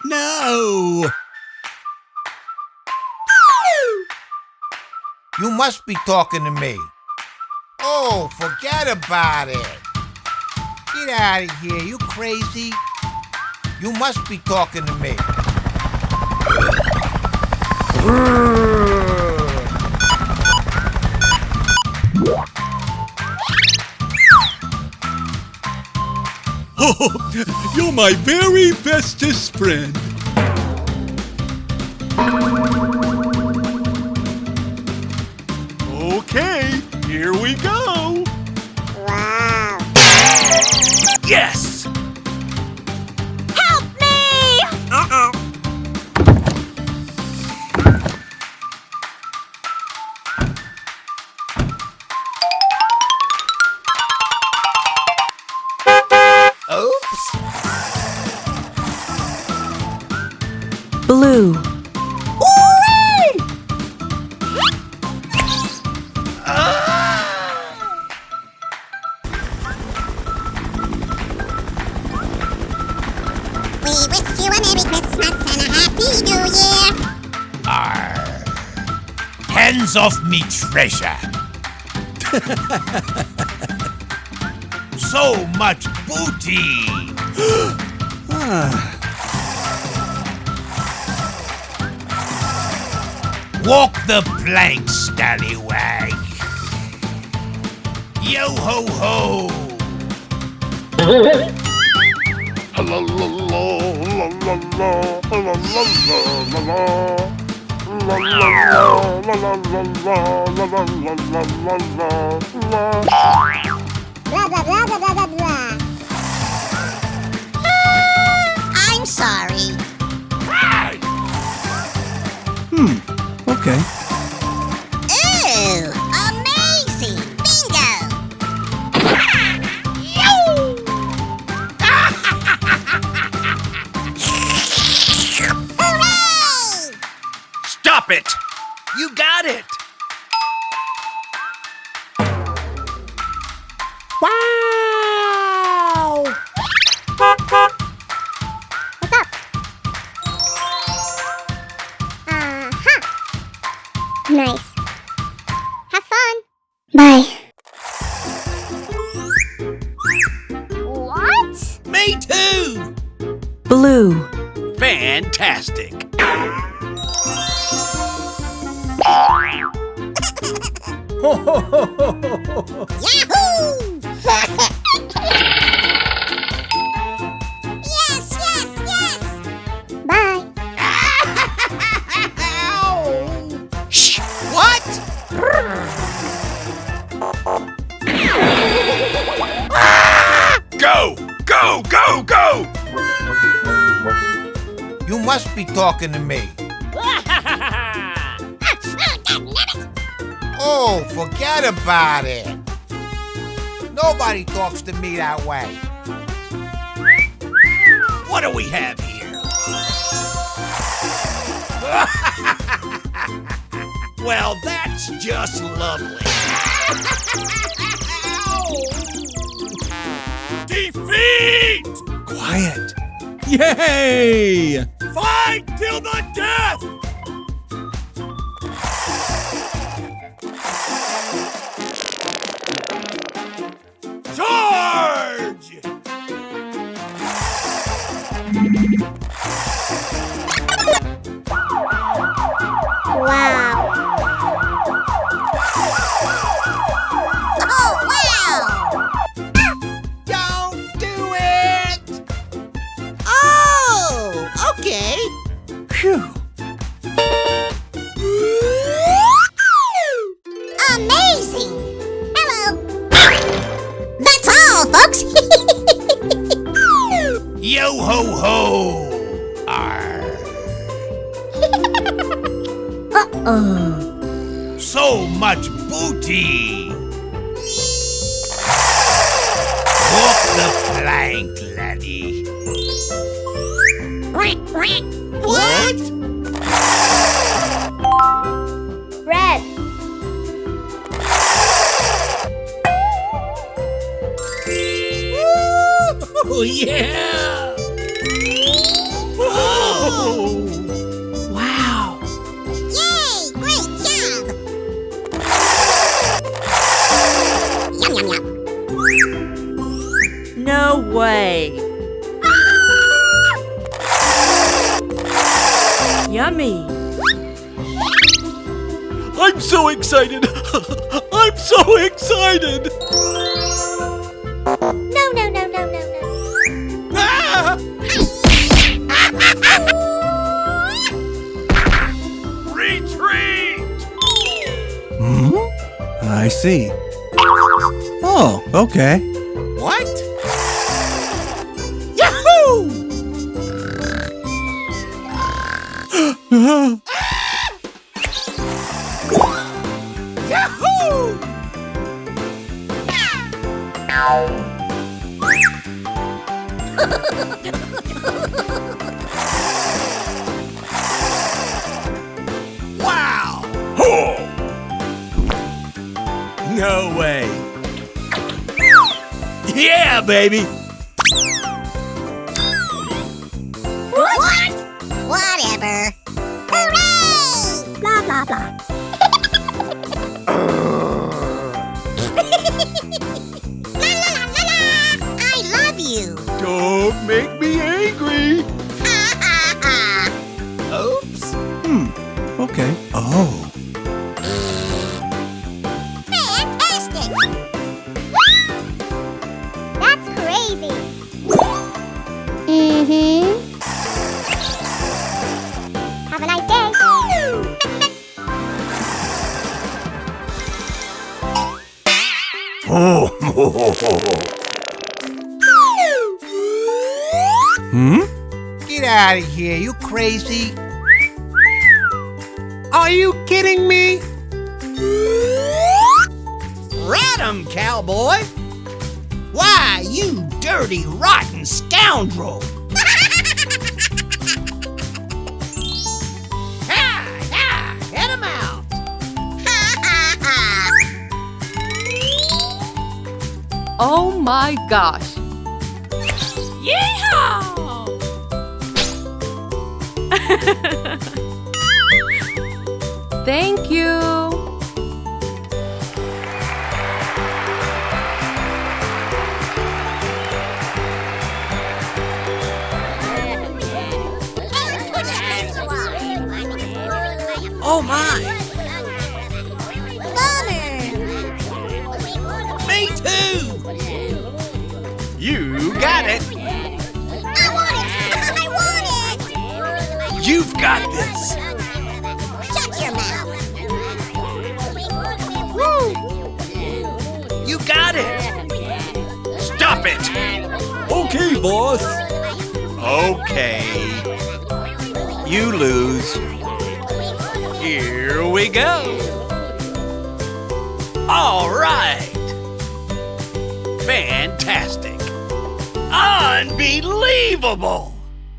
No! You must be talking to me. Oh, forget about it. Get out of here, you crazy? You must be talking to me. Oh, you're my very bestest friend. Okay, here we go. Wow. Yes! Help me! Uh-oh. Oops. Blue. We wish you a Merry Christmas and a Happy New Year. Arr. Hands off me treasure. So much booty. Walk the plank, scallywag. Yo ho ho. Blah, blah, blah, blah, blah, blah, blah. I'm sorry. Okay. Ooh, amazing! Bingo! Hooray! Stop it! You got it! Wow! What's up? Nice. Have fun. Bye. What? Me too. Blue. Fantastic! Yahoo! Yes, yes, yes! Bye. Shh! What? Go! Go! Go! Go! You must be talking to me. Oh, forget about it. Nobody talks to me that way. What do we have here? Well, that's just lovely. Defeat! Quiet. Yay! Fight till the death! Charge! Wow. Oh, wow. Don't do it! Oh, okay. Phew. Amazing. Hello. That's all, folks. Yo ho ho! Arr. So much booty! Walk the plank, laddie. What? Red. Oh, yeah. Oh! Wow. Yay! Great job. Yum, yum, yum. No way. Yummy. I'm so excited! I'm so excited! No, no, no, no, no, no. Ah! Retreat! I see. Oh, okay. What? Yahoo! Wow! No way. Yeah, baby. What? Whatever. Hooray! Blah, blah, blah. La, la, la, la, la. I love you. Don't make me angry! Ha, ha, ha. Oops! Okay. Oh. Fantastic! That's crazy. Mm-hmm. Have a nice day. Get out of here, you crazy? Are you kidding me? Rat 'em, cowboy! Why, you dirty, rotten scoundrel! Ha! Ha! Head 'em out! Oh my gosh. Yeehaw! Thank you. Oh my! Me too! You got it! I want it! I want it! You've got this! Shut your mouth! You got it! Stop it! Okay, boss. Okay. You lose. Here we go. All right. Fantastic. Unbelievable.